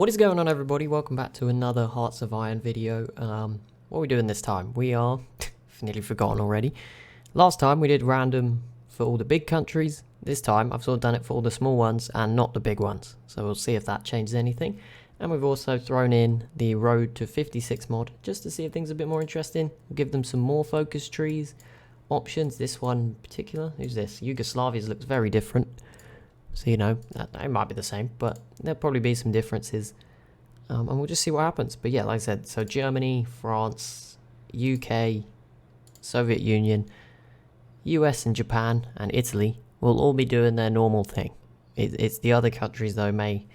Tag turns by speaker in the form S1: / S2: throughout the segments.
S1: What is going on, everybody? Welcome back to another Hearts of Iron video. What are we doing this time? We are nearly forgotten already. Last time we did random for all the big countries. This time I've sort of done it for all the small ones and not the big ones, so we'll see if that changes anything. And we've also thrown in the road to 56 mod just to see if things are a bit more interesting. We'll give them some more focus trees options. This one in particular, who's this? Yugoslavia's looks very different. So, you know, it might be the same, but there'll probably be some differences. And we'll just see what happens. But yeah, like I said, so Germany, France, UK, Soviet Union, US and Japan and Italy will all be doing their normal thing. It's the other countries, though, may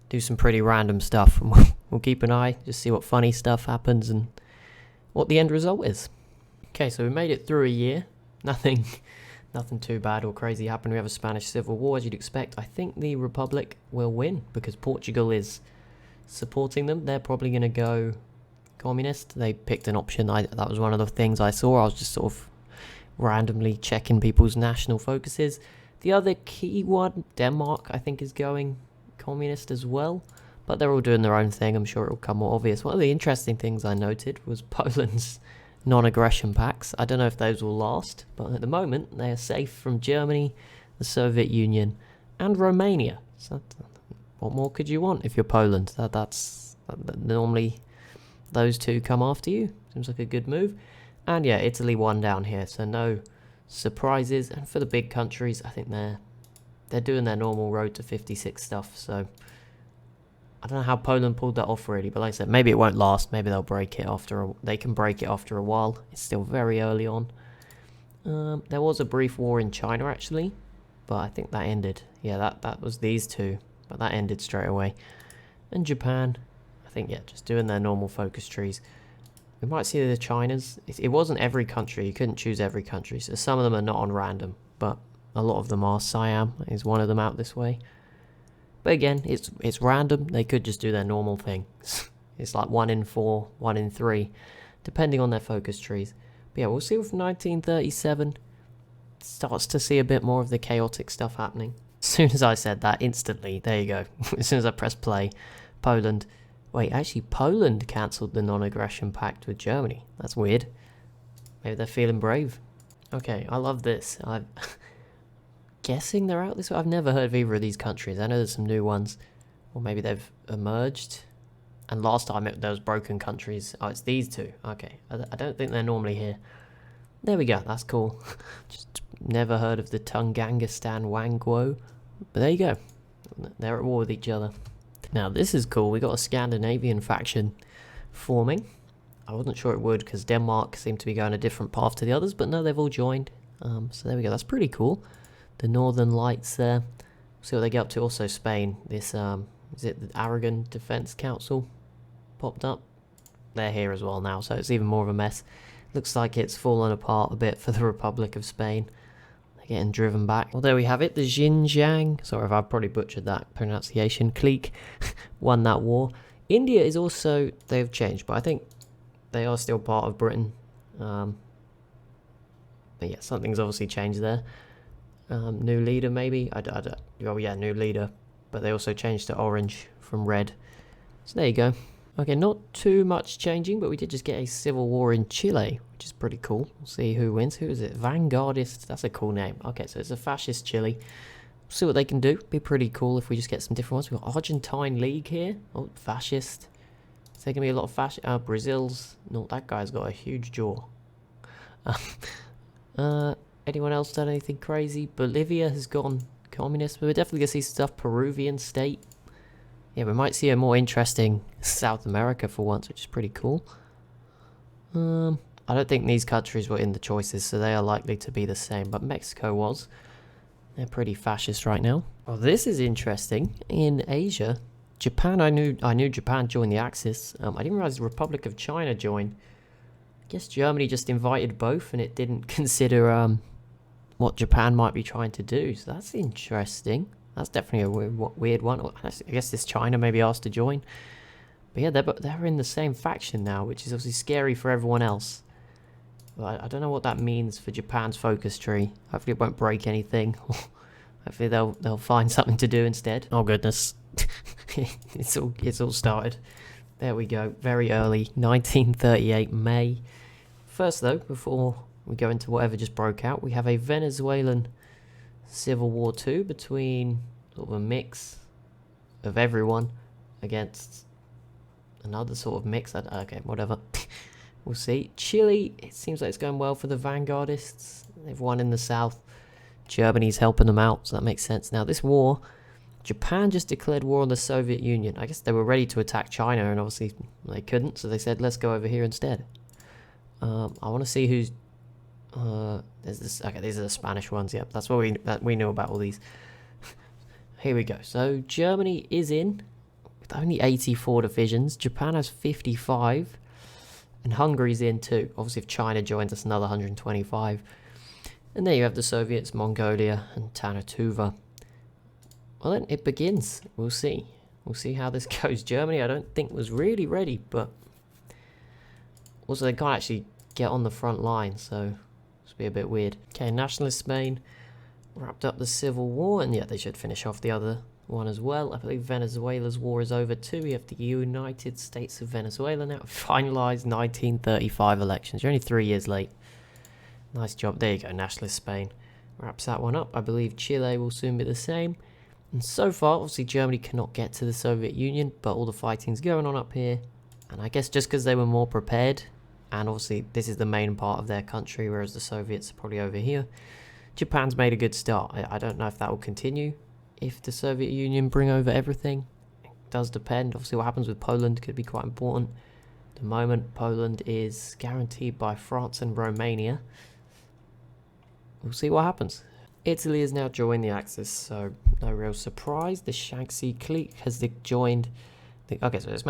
S1: do some pretty random stuff. And we'll keep an eye, just see what funny stuff happens and what the end result is. Okay, so we made it through a year. Nothing too bad or crazy happened. We have a Spanish civil war, as you'd expect. I think the Republic will win because Portugal is supporting them. They're probably going to go communist. They picked an option. That was one of the things I saw. I was just sort of randomly checking people's national focuses. The other key one, Denmark, I think is going communist as well. But they're all doing their own thing. I'm sure it will come more obvious. One of the interesting things I noted was Poland's non-aggression pacts. I don't know if those will last, but at the moment they are safe from Germany, the Soviet Union, and Romania. So what more could you want if you're Poland? Normally those two come after you. Seems like a good move. And yeah, Italy won down here, so no surprises. And for the big countries, I think they're doing their normal road to 56 stuff. So I don't know how Poland pulled that off really, but like I said, maybe it won't last. Maybe they'll break it they can break it after a while. It's still very early on. There was a brief war in China actually, but I think that ended. Yeah, that was these two, but that ended straight away. And Japan, I think, yeah, just doing their normal focus trees. We might see the Chinas. It wasn't every country. You couldn't choose every country, so some of them are not on random, but a lot of them are. Siam is one of them out this way. But again, it's random. They could just do their normal thing. It's like 1 in 4, 1 in 3, depending on their focus trees. But yeah, we'll see if 1937 starts to see a bit more of the chaotic stuff happening. As soon as I said that, instantly, there you go. As soon as I press play, Poland. Wait, actually, Poland cancelled the non-aggression pact with Germany. That's weird. Maybe they're feeling brave. Okay, I love this. I'm guessing they're out this way. I've never heard of either of these countries. I know there's some new ones. Or maybe they've emerged. And last time there was broken countries. Oh, it's these two. Okay. I don't think they're normally here. There we go. That's cool. Just never heard of the Tungangistan Wangguo. But there you go. They're at war with each other. Now, this is cool. We got a Scandinavian faction forming. I wasn't sure it would because Denmark seemed to be going a different path to the others. But no, they've all joined. So there we go. That's pretty cool. The Northern Lights there. See what they get up to. Also Spain. This, is it the Aragon Defense Council? Popped up. They're here as well now, so it's even more of a mess. Looks like it's fallen apart a bit for the Republic of Spain. They're getting driven back. Well, there we have it. The Xinjiang, sorry if I probably butchered that pronunciation, clique won that war. India is also, they've changed, but I think they are still part of Britain. But yeah, something's obviously changed there. New leader maybe? Oh yeah, new leader. But they also changed to orange from red. So there you go. Okay, not too much changing, but we did just get a civil war in Chile, which is pretty cool. We'll see who wins. Who is it? Vanguardist. That's a cool name. Okay, so it's a fascist Chile. We'll see what they can do. Be pretty cool if we just get some different ones. We've got Argentine League here. Oh, fascist. Is there going to be a lot of fascist? Brazil's... No, that guy's got a huge jaw. Anyone else done anything crazy? Bolivia has gone communist, but we're definitely going to see stuff. Peruvian state. Yeah, we might see a more interesting South America for once, which is pretty cool. I don't think these countries were in the choices, so they are likely to be the same, but Mexico was. They're pretty fascist right now. Oh, this is interesting. In Asia, Japan, I knew Japan joined the Axis. I didn't realize the Republic of China joined. I guess Germany just invited both, and it didn't consider what Japan might be trying to do. So that's interesting. That's definitely a weird one. I guess this China may be asked to join. But yeah, they're in the same faction now, which is obviously scary for everyone else. But I don't know what that means for Japan's focus tree. Hopefully it won't break anything Hopefully they'll find something to do instead. Oh goodness. it's all started. There we go. Very early, 1938 May. First though, before we go into whatever just broke out, we have a Venezuelan Civil War 2 between sort of a mix of everyone against another sort of mix. Okay, whatever. We'll see. Chile, it seems like it's going well for the vanguardists. They've won in the south. Germany's helping them out, so that makes sense. Now, this war, Japan just declared war on the Soviet Union. I guess they were ready to attack China, and obviously they couldn't, so they said, let's go over here instead. I want to see who's... there's this. Okay, these are the Spanish ones. Yep, that's what we knew about all these. Here we go. So Germany is in with only 84 divisions. Japan has 55, and Hungary's in too. Obviously, if China joins us, another 125. And there you have the Soviets, Mongolia, and Tanatuva. Well, then it begins. We'll see. We'll see how this goes. Germany, I don't think was really ready, but also they can't actually get on the front line, so it's be a bit weird. Okay, nationalist Spain wrapped up the civil war, and yeah, they should finish off the other one as well. I believe Venezuela's war is over too. We have the United States of Venezuela now. Finalized 1935 elections. You're only 3 years late. Nice job. There you go. Nationalist Spain wraps that one up. I believe Chile will soon be the same. And so far, obviously, Germany cannot get to the Soviet Union, but all the fighting's going on up here. And I guess just because they were more prepared, and obviously this is the main part of their country, whereas the Soviets are probably over here, Japan's made a good start. I don't know if that will continue. If the Soviet Union bring over everything, it does depend. Obviously, what happens with Poland could be quite important. At the moment, Poland is guaranteed by France and Romania. We'll see what happens. Italy has now joined the Axis, so no real surprise. The Shanxi clique has joined. Okay, so it's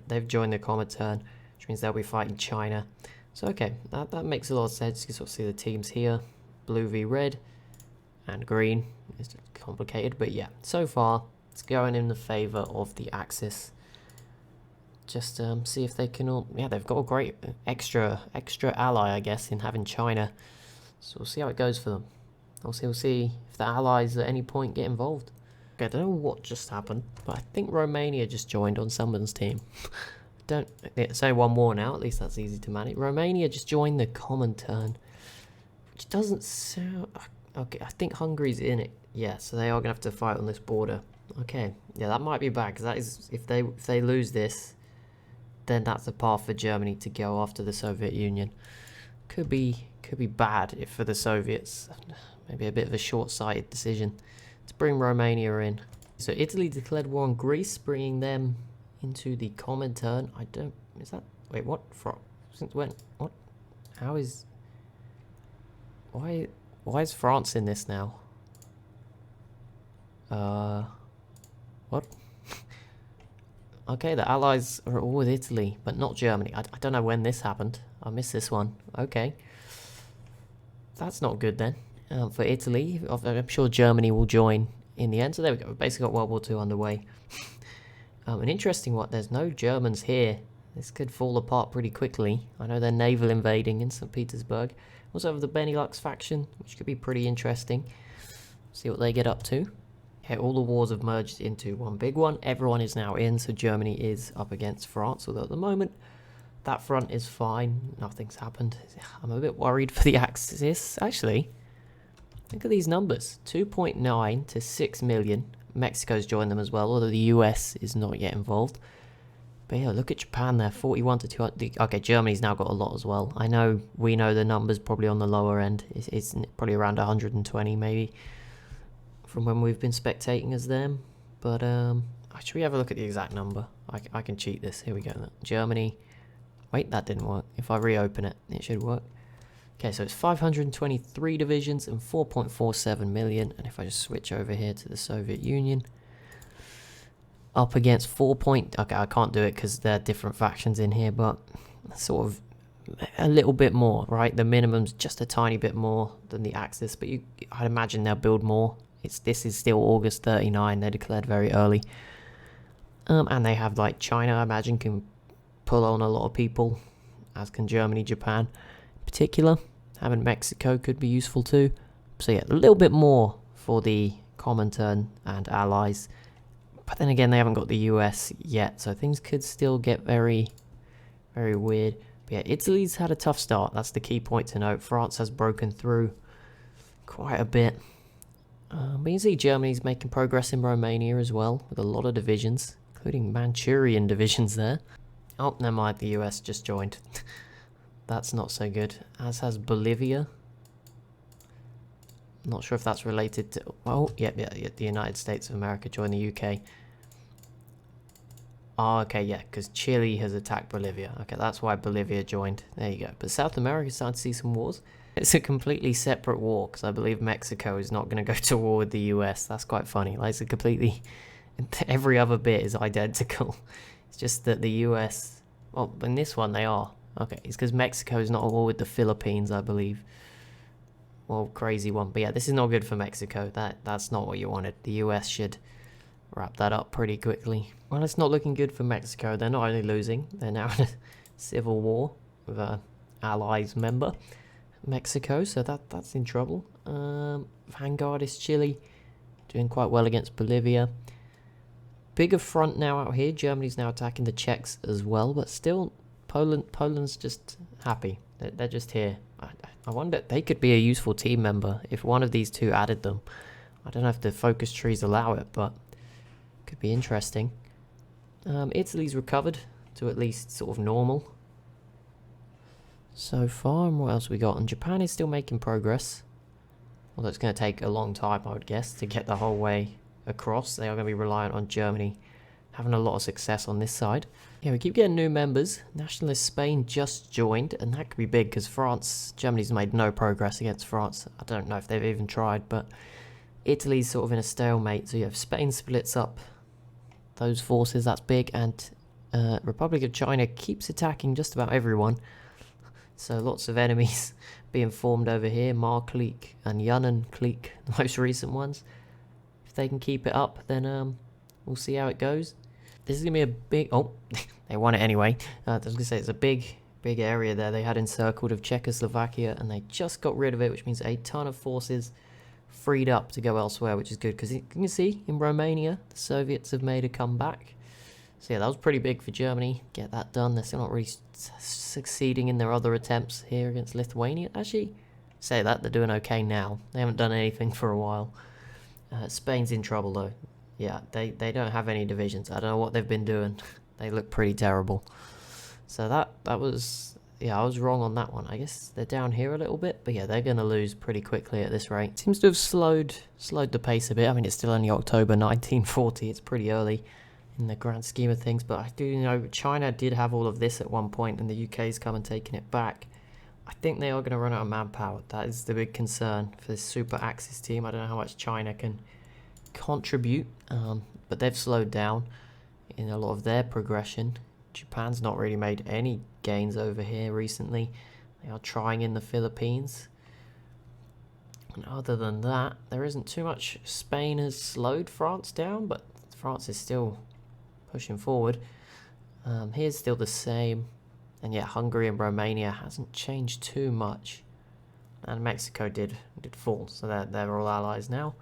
S1: they've joined the Comintern, which means they'll be fighting China. So okay, that makes a lot of sense. You can sort of see the teams here, blue v red, and green. It's complicated, but yeah. So far, it's going in the favour of the Axis. Just see if they can all. Yeah, they've got a great extra ally, I guess, in having China. So we'll see how it goes for them. We'll see if the allies at any point get involved. Okay, I don't know what just happened, but I think Romania just joined on someone's team. It's only one more now, at least that's easy to manage. Romania just joined the Comintern, which doesn't sound... Okay, I think Hungary's in it. Yeah, so they are going to have to fight on this border. Okay, yeah, that might be bad, because that is... If they lose this, then that's a path for Germany to go after the Soviet Union. Could be bad if for the Soviets. Maybe a bit of a short-sighted decision to bring Romania in. So Italy declared war on Greece, bringing them into the Comintern. Wait, what? Since when? What? How is... Why is France in this now? What? Okay, the Allies are all with Italy, but not Germany. I don't know when this happened. I missed this one. Okay. That's not good then. For Italy, I'm sure Germany will join in the end. So there we go. We've basically got World War II underway. An interesting one, there's no Germans here. This could fall apart pretty quickly. I know they're naval invading in St. Petersburg. Also have the Benelux faction, which could be pretty interesting. See what they get up to. Okay, all the wars have merged into one big one. Everyone is now in, so Germany is up against France, although at the moment that front is fine. Nothing's happened. I'm a bit worried for the Axis, actually. Look at these numbers, 2.9 to 6 million. Mexico's joined them as well, although the US is not yet involved. But yeah, look at Japan there, 41 to 200. Okay, Germany's now got a lot as well. I know we know the numbers probably on the lower end. It's probably around 120 maybe from when we've been spectating as them. But should we have a look at the exact number? I can cheat this. Here we go. Germany. Wait, that didn't work. If I reopen it, it should work. Okay, so it's 523 divisions and 4.47 million. And if I just switch over here to the Soviet Union, up against okay, I can't do it because there are different factions in here, but sort of a little bit more, right? The minimum's just a tiny bit more than the Axis, but I'd imagine they'll build more. This is still August 39. They declared very early. And they have, like, China, I imagine, can pull on a lot of people, as can Germany, Japan in particular. Having Mexico could be useful too. So yeah, a little bit more for the Comintern and allies. But then again, they haven't got the US yet, so things could still get very, very weird. But yeah, Italy's had a tough start. That's the key point to note. France has broken through quite a bit. But you see Germany's making progress in Romania as well, with a lot of divisions, including Manchurian divisions there. Oh, never mind, the US just joined. That's not so good. As has Bolivia. Not sure if that's related to... Oh, yeah, the United States of America joined the UK. Oh, okay, yeah, because Chile has attacked Bolivia. Okay, that's why Bolivia joined. There you go. But South America's starting to see some wars. It's a completely separate war, because I believe Mexico is not going to go to war with the US. That's quite funny. Like, it's a completely... Every other bit is identical. It's just that the US... Well, in this one they are. Okay, it's because Mexico is not at war with the Philippines, I believe. Well, crazy one. But yeah, this is not good for Mexico. That's not what you wanted. The US should wrap that up pretty quickly. Well, it's not looking good for Mexico. They're not only losing, they're now in a civil war with a allies member, Mexico, so that's in trouble. Vanguard is Chile, doing quite well against Bolivia. Bigger front now out here. Germany's now attacking the Czechs as well, but still Poland's just happy. They're just here. I wonder, they could be a useful team member if one of these two added them. I don't know if the focus trees allow it, but could be interesting. Italy's recovered to at least sort of normal so far. And what else we got? And Japan is still making progress. Although it's going to take a long time, I would guess, to get the whole way across. They are going to be reliant on Germany having a lot of success on this side. Yeah, we keep getting new members. Nationalist Spain just joined, and that could be big because Germany's made no progress against France. I don't know if they've even tried, but Italy's sort of in a stalemate. So yeah, if Spain splits up those forces, that's big, and Republic of China keeps attacking just about everyone. So lots of enemies being formed over here. Ma clique and Yunnan clique, the most recent ones. If they can keep it up, then we'll see how it goes. This is going to be a big... Oh, they won it anyway. I was going to say, it's a big area there they had encircled of Czechoslovakia, and they just got rid of it, which means a ton of forces freed up to go elsewhere, which is good, because you can see in Romania, the Soviets have made a comeback. So yeah, that was pretty big for Germany. Get that done. They're still not really succeeding in their other attempts here against Lithuania. Actually, say that, they're doing okay now. They haven't done anything for a while. Spain's in trouble, though. Yeah, they don't have any divisions. I don't know what they've been doing. They look pretty terrible. So that was... Yeah, I was wrong on that one. I guess they're down here a little bit. But yeah, they're going to lose pretty quickly at this rate. Seems to have slowed the pace a bit. I mean, it's still only October 1940. It's pretty early in the grand scheme of things. But I do know China did have all of this at one point, and the UK's come and taken it back. I think they are going to run out of manpower. That is the big concern for this Super Axis team. I don't know how much China can contribute, but they've slowed down in a lot of their progression. Japan's not really made any gains over here recently. They are trying in the Philippines, and other than that, there isn't too much. Spain has slowed France down, but France is still pushing forward. Here's still the same, and yeah, Hungary and Romania hasn't changed too much, and Mexico did fall, so they're all allies now.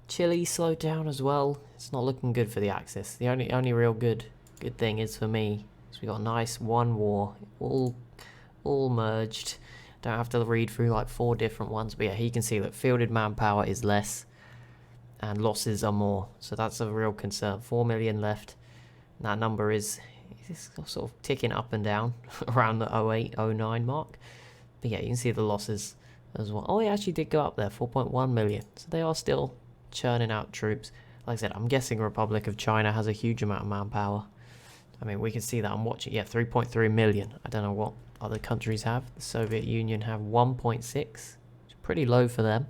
S1: Chile slowed down as well. It's not looking good for the Axis. The only real good thing is for me is we got a nice one war, all merged. Don't have to read through like 4 different ones, but yeah, you can see that fielded manpower is less and losses are more. So that's a real concern. 4 million left. And that number is sort of ticking up and down around the 08, 09 mark. But yeah, you can see the losses as well. Oh, they actually did go up there, 4.1 million. So they are still churning out troops. Like I said, I'm guessing Republic of China has a huge amount of manpower. I mean, we can see that. I'm watching. Yeah, 3.3 million. I don't know what other countries have. The Soviet Union have 1.6. It's pretty low for them.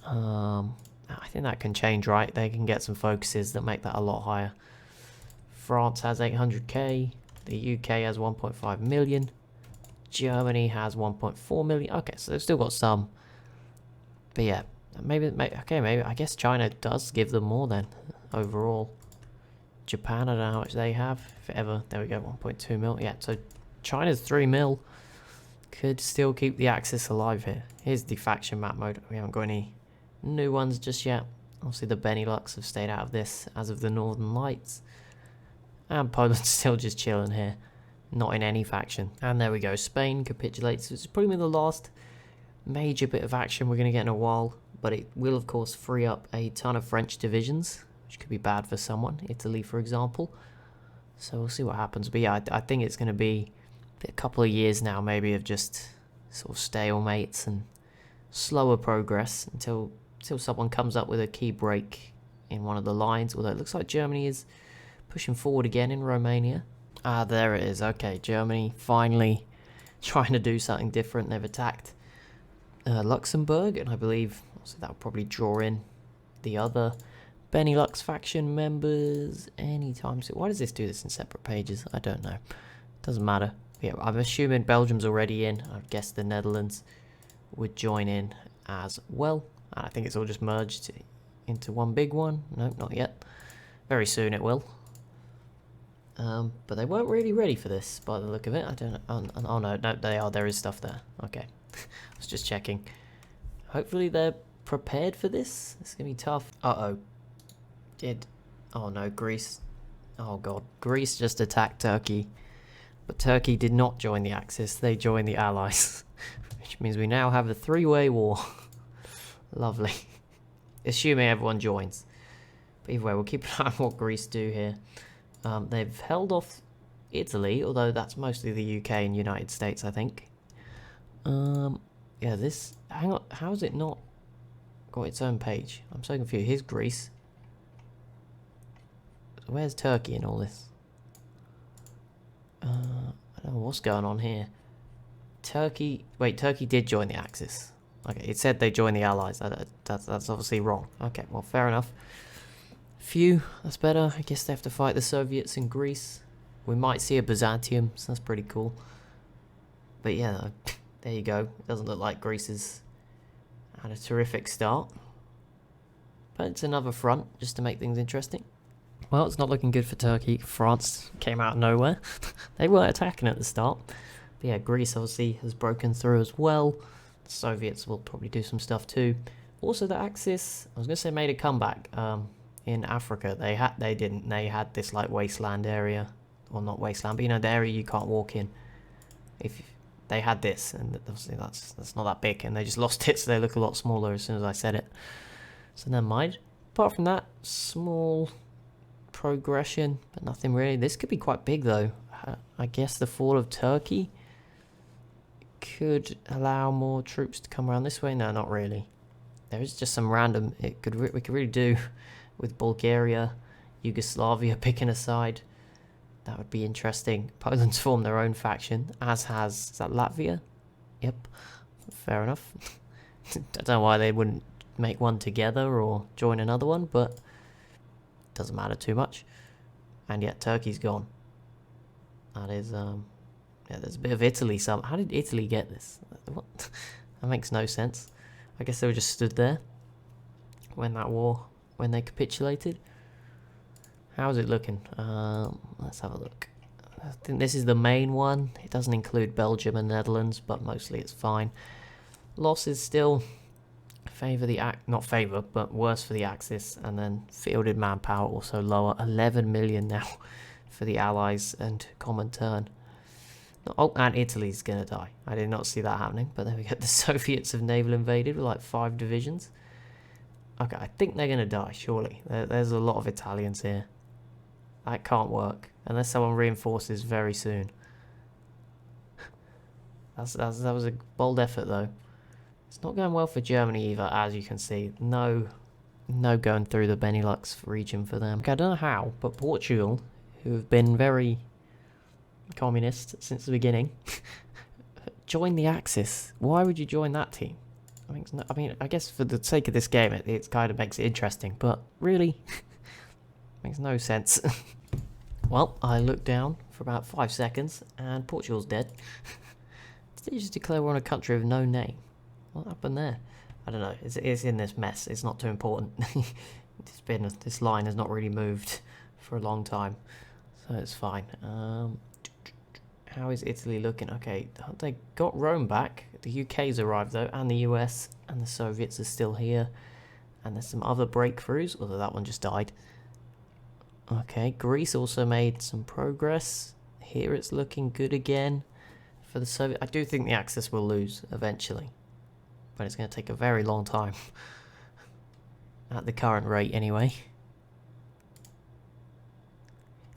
S1: I think that can change, right? They can get some focuses that make that a lot higher. France has 800k. The UK has 1.5 million. Germany has 1.4 million. Okay, so they've still got some. But yeah, maybe I guess China does give them more then, overall. Japan, I don't know how much they have, if ever. There we go, 1.2 mil. Yeah, so China's 3 mil. Could still keep the Axis alive here. Here's the faction map mode. We haven't got any new ones just yet. Obviously the Benelux have stayed out of this, as of the Northern Lights. And Poland's still just chilling here, not in any faction. And there we go, Spain capitulates. It's probably the last major bit of action we're going to get in a while, but it will of course free up a ton of French divisions, which could be bad for someone, Italy for example. So we'll see what happens. But yeah, I think it's going to be a couple of years now maybe of just sort of stalemates and slower progress until someone comes up with a key break in one of the lines, although it looks like Germany is pushing forward again in Romania. Ah, there it is. Okay, Germany finally trying to do something different. They've attacked Luxembourg, and I believe so that will probably draw in the other Benelux faction members anytime soon. Why does this do this in separate pages? I don't know. Doesn't matter. Yeah, I'm assuming Belgium's already in. I guess the Netherlands would join in as well. And I think it's all just merged into one big one. No, not yet. Very soon it will. But they weren't really ready for this by the look of it. I don't know. Oh no, they are. There is stuff there. Okay. I was just checking. Hopefully they're prepared for this. It's gonna be tough. Uh-oh. Oh no, Greece. Oh god. Greece just attacked Turkey. But Turkey did not join the Axis. They joined the Allies. Which means we now have a three-way war. Lovely. Assuming everyone joins. But either way, we'll keep an eye on what Greece do here. They've held off Italy, although that's mostly the UK and United States, I think. Yeah, this... Hang on, how has it not got its own page? I'm so confused. Here's Greece. Where's Turkey in all this? I don't know what's going on here. Turkey... Wait, Turkey did join the Axis. Okay, it said they joined the Allies. That's obviously wrong. Okay, well, fair enough. Phew, that's better. I guess they have to fight the Soviets in Greece. We might see a Byzantium, so that's pretty cool. But yeah, there you go. It doesn't look like Greece has had a terrific start. But it's another front, just to make things interesting. Well, it's not looking good for Turkey. France came out of nowhere. They weren't attacking at the start. But yeah, Greece obviously has broken through as well. The Soviets will probably do some stuff too. Also, the Axis, I was going to say, made a comeback. In Africa, they didn't. They had this like wasteland area, well, not wasteland, but you know, the area you can't walk in. If they had this, and obviously that's not that big, and they just lost it, so they look a lot smaller as soon as I said it. So never mind. Apart from that, small progression, but nothing really. This could be quite big though. I guess the fall of Turkey could allow more troops to come around this way. No, not really. There is just some random. We could really do with Bulgaria, Yugoslavia picking a side. That would be interesting. Poland's formed their own faction, as has... Is that Latvia? Yep. Fair enough. I don't know why they wouldn't make one together or join another one, but it doesn't matter too much. And yet Turkey's gone. That is... Yeah, there's a bit of Italy. How did Italy get this? What? That makes no sense. I guess they were just stood there when they capitulated. How's it looking? Let's have a look. I think this is the main one. It doesn't include Belgium and Netherlands, but mostly it's fine. Losses still favour the not favour, but worse for the Axis, and then fielded manpower also lower. 11 million now for the Allies and Comintern. Oh, and Italy's gonna die. I did not see that happening, but there we go. The Soviets have naval invaded with like 5 divisions. Okay, I think they're gonna die, surely. There's a lot of Italians here. That can't work, unless someone reinforces very soon. That was a bold effort, though. It's not going well for Germany either, as you can see. No going through the Benelux region for them. Okay, I don't know how, but Portugal, who have been very communist since the beginning, joined the Axis. Why would you join that team? I mean, I guess for the sake of this game, it kind of makes it interesting, but really, makes no sense. Well, I looked down for about 5 seconds, and Portugal's dead. Did they just declare we're on a country of no name? What happened there? I don't know. It's in this mess. It's not too important. This line has not really moved for a long time, so it's fine. How is Italy looking? Okay, they got Rome back. The UK's arrived though, and the US, and the Soviets are still here. And there's some other breakthroughs, although that one just died. Okay, Greece also made some progress. Here it's looking good again for the Soviet. I do think the Axis will lose eventually, but it's going to take a very long time. At the current rate, anyway.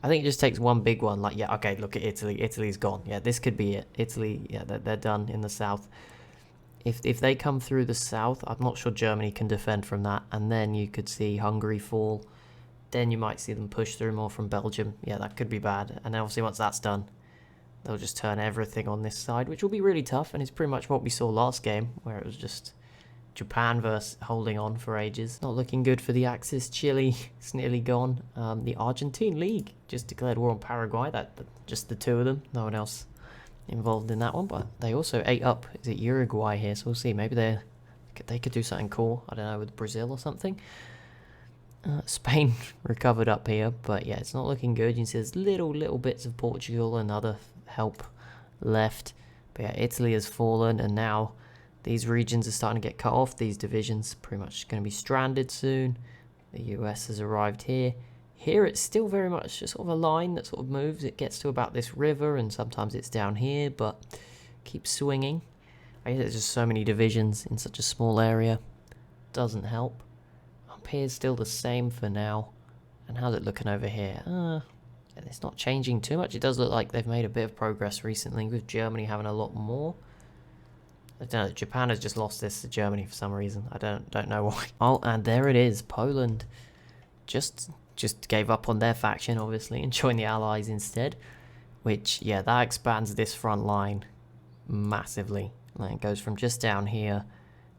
S1: I think it just takes one big one. Like, yeah, okay, look at Italy. Italy's gone. Yeah, this could be it. Italy, yeah, they're done in the south. If they come through the south, I'm not sure Germany can defend from that. And then you could see Hungary fall. Then you might see them push through more from Belgium. Yeah, that could be bad. And then obviously once that's done, they'll just turn everything on this side, which will be really tough. And it's pretty much what we saw last game, where it was just Japan versus holding on for ages. Not looking good for the Axis. Chile is nearly gone. The Argentine League just declared war on Paraguay. That just the two of them. No one else involved in that one. But they also ate up. Is it Uruguay here? So we'll see. Maybe they could do something cool. I don't know, with Brazil or something. Spain recovered up here, but yeah, it's not looking good. You can see there's little bits of Portugal and other help left. But yeah, Italy has fallen, and now these regions are starting to get cut off. These divisions pretty much going to be stranded soon. The US has arrived here. Here it's still very much just sort of a line that sort of moves. It gets to about this river, and sometimes it's down here, but keeps swinging. I guess there's just so many divisions in such a small area. Doesn't help. Up here is still the same for now. And how's it looking over here? It's not changing too much. It does look like they've made a bit of progress recently, with Germany having a lot more. I don't know, Japan has just lost this to Germany for some reason. I don't know why. Oh, and there it is. Poland just gave up on their faction, obviously, and joined the Allies instead. Which, yeah, that expands this front line massively. Like, it goes from just down here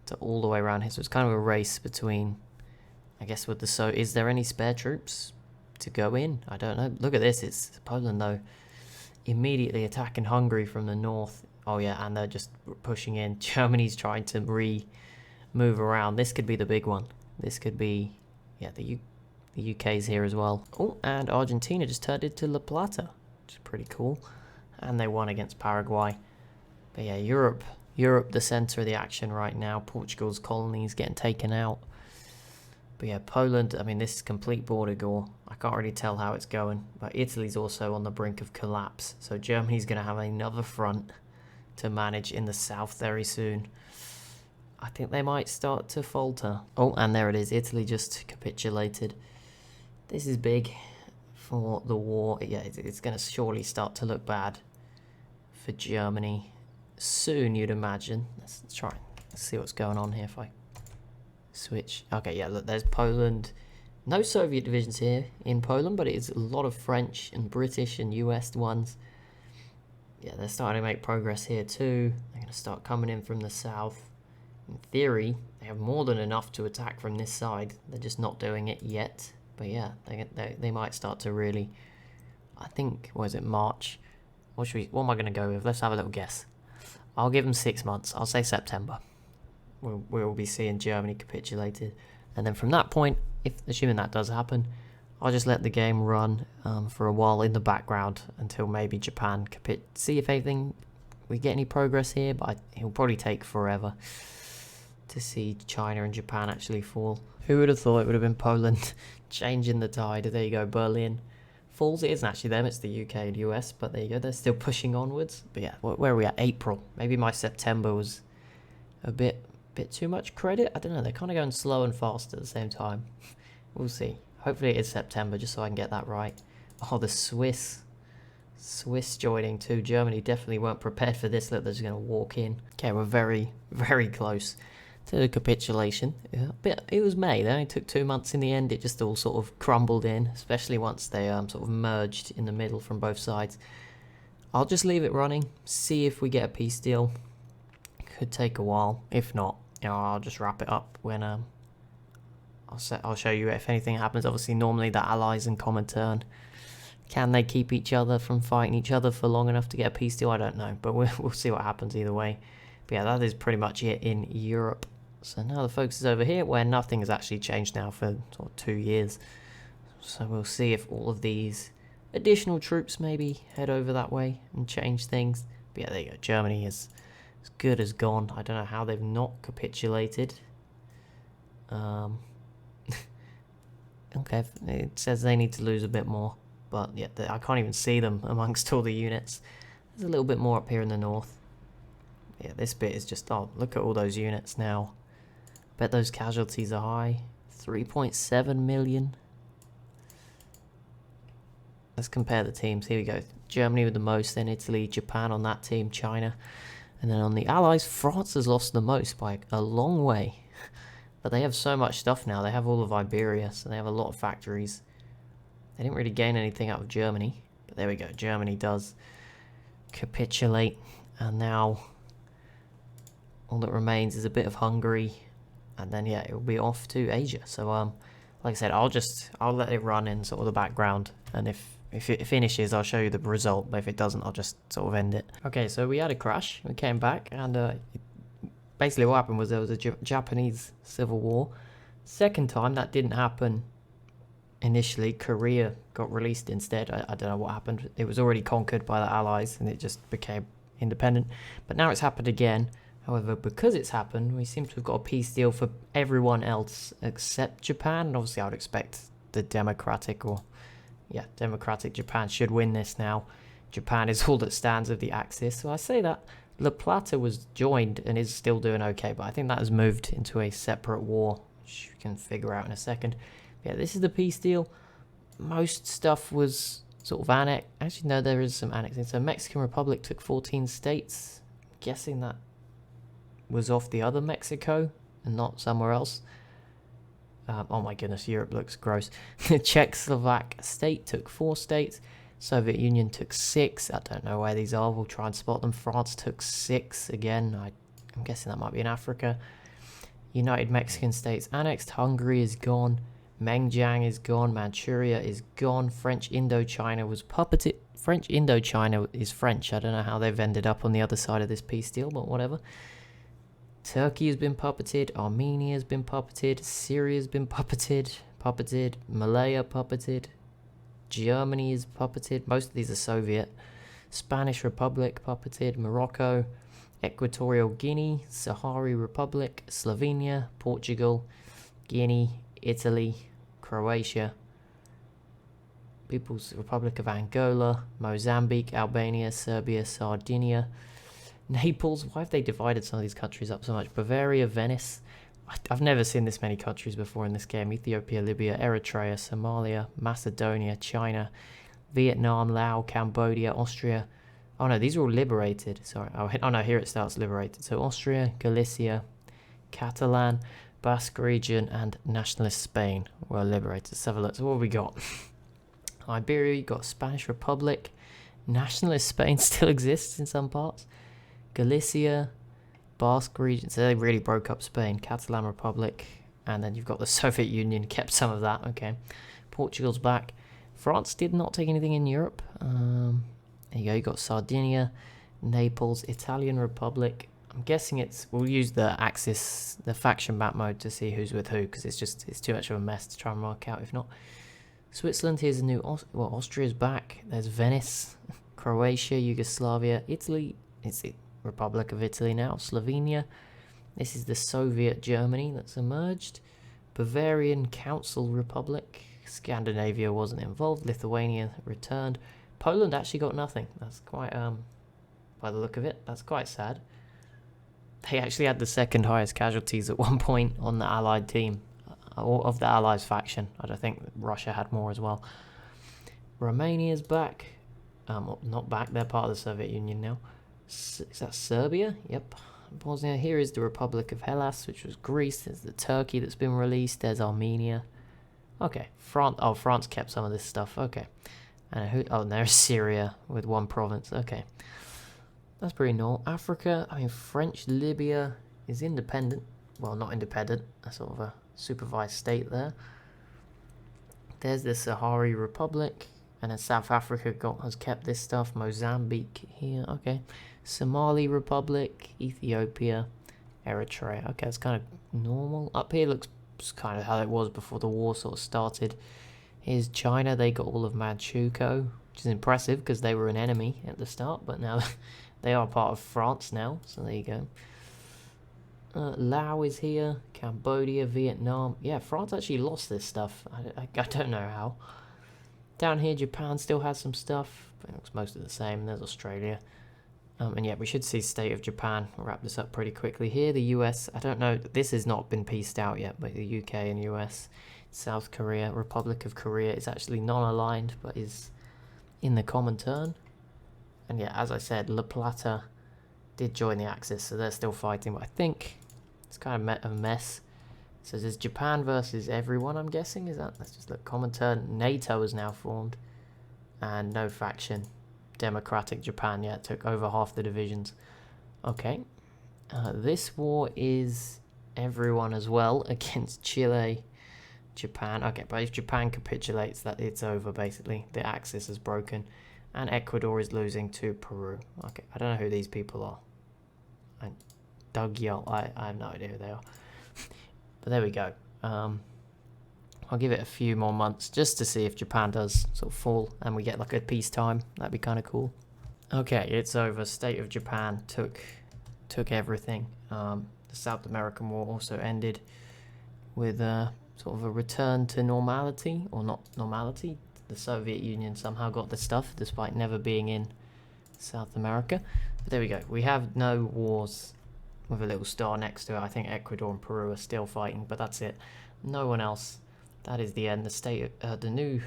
S1: to all the way around here. So it's kind of a race between, I guess, with the... So, is there any spare troops to go in? I don't know. Look at this. It's Poland, though, immediately attacking Hungary from the north. Oh yeah, and they're just pushing in. Germany's trying to move around. This could be the big one. This could be, yeah, the UK's here as well. Oh, and Argentina just turned into La Plata, which is pretty cool. And they won against Paraguay. But yeah, Europe, the centre of the action right now. Portugal's colonies getting taken out. But yeah, Poland, I mean, this is complete border gore. I can't really tell how it's going. But Italy's also on the brink of collapse. So Germany's going to have another front to manage in the south very soon. I think they might start to falter. Oh, and there it is. Italy just capitulated. This is big for the war. Yeah, it's going to surely start to look bad for Germany soon, you'd imagine. Let's try. Let's see what's going on here if I switch. Okay, yeah, look, there's Poland. No Soviet divisions here in Poland, but it is a lot of French and British and US ones. Yeah, they're starting to make progress here too. They're going to start coming in from the south. In theory, they have more than enough to attack from this side. They're just not doing it yet. But yeah, they might start to really... I think, what is it, March? What am I going to go with? Let's have a little guess. I'll give them 6 months. I'll say September. We'll be seeing Germany capitulated. And then from that point, assuming that does happen, I'll just let the game run for a while in the background until maybe Japan see if we get any progress here, but it'll probably take forever to see China and Japan actually fall. Who would have thought it would have been Poland changing the tide? There you go, Berlin falls. It isn't actually them, it's the UK and US, but there you go, they're still pushing onwards. But yeah, where are we at? April. Maybe my September was a bit too much credit. I don't know, they're kind of going slow and fast at the same time. We'll see. Hopefully it is September, just so I can get that right. Oh, the Swiss joining too. Germany definitely weren't prepared for this. Look, they're just going to walk in. Okay, we're very, very close to the capitulation. Yeah, but it was May. They only took 2 months in the end. It just all sort of crumbled in, especially once they sort of merged in the middle from both sides. I'll just leave it running, see if we get a peace deal. Could take a while. If not, I'll just wrap it up when... I'll show you if anything happens. Obviously, normally the allies in Comintern, can they keep each other from fighting each other for long enough to get a peace deal? I don't know, but we'll see what happens either way. But yeah, that is pretty much it in Europe. So now the focus is over here, where nothing has actually changed now for sort of 2 years. So we'll see if all of these additional troops maybe head over that way and change things. But yeah, there you go. Germany is as good as gone. I don't know how they've not capitulated. Okay, it says they need to lose a bit more. But yeah, I can't even see them amongst all the units. There's a little bit more up here in the north. Yeah, this bit is just... Oh, look at all those units now. Bet those casualties are high. 3.7 million. Let's compare the teams. Here we go. Germany with the most, then Italy, Japan on that team, China. And then on the Allies, France has lost the most by a long way. But they have so much stuff now. They have all of Iberia, so they have a lot of factories. They didn't really gain anything out of Germany. But there we go. Germany does capitulate. And now all that remains is a bit of Hungary. And then, yeah, it will be off to Asia. So, like I said, I'll let it run in sort of the background. And if it finishes, I'll show you the result. But if it doesn't, I'll just sort of end it. Okay, so we had a crash. We came back. And basically what happened was there was a Japanese civil war. Second time, that didn't happen. Initially, Korea got released instead. I don't know what happened. It was already conquered by the Allies and it just became independent. But now it's happened again. However, because it's happened, we seem to have got a peace deal for everyone else except Japan. And obviously, I would expect the democratic Japan should win this now. Japan is all that stands of the Axis. So I say that La Plata was joined and is still doing okay. But I think that has moved into a separate war, which you can figure out in a second. Yeah, this is the peace deal. Most stuff was sort of annexed. Actually, no, there is some annexing. So Mexican Republic took 14 states. I'm guessing that was off the other Mexico and not somewhere else. Oh my goodness, Europe looks gross. The Czechoslovak state took 4 states. Soviet Union took 6. I don't know where these are. We'll try and spot them. France took 6 again. I'm guessing that might be in Africa. United Mexican States annexed. Hungary is gone. Mengjiang is gone. Manchuria is gone. French Indochina was puppeted. French Indochina is French. I don't know how they've ended up on the other side of this peace deal, but whatever. Turkey has been puppeted. Armenia has been puppeted. Syria has been puppeted. Malaya puppeted. Germany is puppeted. Most of these are Soviet. Spanish Republic puppeted. Morocco. Equatorial Guinea. Sahrawi Republic. Slovenia. Portugal. Guinea. Italy. Croatia, People's Republic of Angola, Mozambique, Albania, Serbia, Sardinia, Naples. Why have they divided some of these countries up so much? Bavaria, Venice. I've never seen this many countries before in this game. Ethiopia, Libya, Eritrea, Somalia, Macedonia, China, Vietnam, Laos, Cambodia, Austria. Oh no, these are all liberated. Sorry. Oh no, here it starts liberated. So Austria, Galicia, Catalan, Basque region and nationalist Spain were liberated. Let's have a look. So what have we got? Iberia, you got Spanish Republic. Nationalist Spain still exists in some parts. Galicia, Basque region. So they really broke up Spain. Catalan Republic. And then you've got the Soviet Union, kept some of that. Okay. Portugal's back. France did not take anything in Europe. There you go. You got Sardinia, Naples, Italian Republic. I'm guessing we'll use the Axis, the faction map mode to see who's with who, because it's too much of a mess to try and mark out if not. Switzerland, here's a new, Austria's back. There's Venice, Croatia, Yugoslavia, Italy, it's the Republic of Italy now, Slovenia. This is the Soviet Germany that's emerged. Bavarian Council Republic, Scandinavia wasn't involved, Lithuania returned. Poland actually got nothing. That's quite, by the look of it, that's quite sad. They actually had the second highest casualties at one point on the Allied team, of the Allies faction. I don't think Russia had more as well. Romania's back. Not back, they're part of the Soviet Union now. Is that Serbia? Yep. Bosnia. Here is the Republic of Hellas, which was Greece. There's the Turkey that's been released. There's Armenia. Okay. France kept some of this stuff. Okay. And there's Syria with 1 province. Okay. That's pretty normal. Africa, French Libya is independent. Well, not independent. A sort of a supervised state there. There's the Sahrawi Republic. And then South Africa has kept this stuff. Mozambique here. Okay. Somali Republic. Ethiopia. Eritrea. Okay, it's kind of normal. Up here looks kind of how it was before the war sort of started. Here's China. They got all of Manchukuo, which is impressive because they were an enemy at the start. But now... they are part of France now, so there you go. Laos is here, Cambodia, Vietnam. Yeah, France actually lost this stuff. I don't know how. Down here, Japan still has some stuff, but it looks mostly the same. There's Australia. And yeah, we should see State of Japan. We'll wrap this up pretty quickly. Here, the US, I don't know, this has not been pieced out yet, but the UK and US, South Korea, Republic of Korea is actually non-aligned, but is in the Comintern. And yeah, as I said, La Plata did join the Axis, so they're still fighting, but I think it's kind of a mess. So there's Japan versus everyone, I'm guessing, is that? Let's just look. Comintern, NATO is now formed, and no faction. Democratic Japan, yeah, took over half the divisions. Okay. This war is everyone as well against Chile, Japan. Okay, but if Japan capitulates, that it's over, basically. The Axis is broken. And Ecuador is losing to Peru. Okay, I don't know who these people are. And Doug I have no idea who they are. But there we go. I'll give it a few more months just to see if Japan does sort of fall and we get like a peacetime. That'd be kind of cool. Okay, it's over. State of Japan took everything. The South American War also ended with sort of a return to normality, or not normality. The Soviet Union somehow got the stuff despite never being in South America. But there we go. We have no wars with a little star next to it. I think Ecuador and Peru are still fighting, but that's it. No one else. That is the end. The new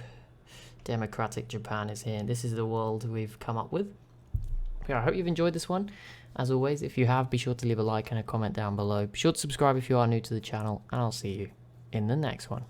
S1: democratic Japan is here. This is the world we've come up with. Yeah, I hope you've enjoyed this one. As always, if you have, be sure to leave a like and a comment down below. Be sure to subscribe if you are new to the channel, and I'll see you in the next one.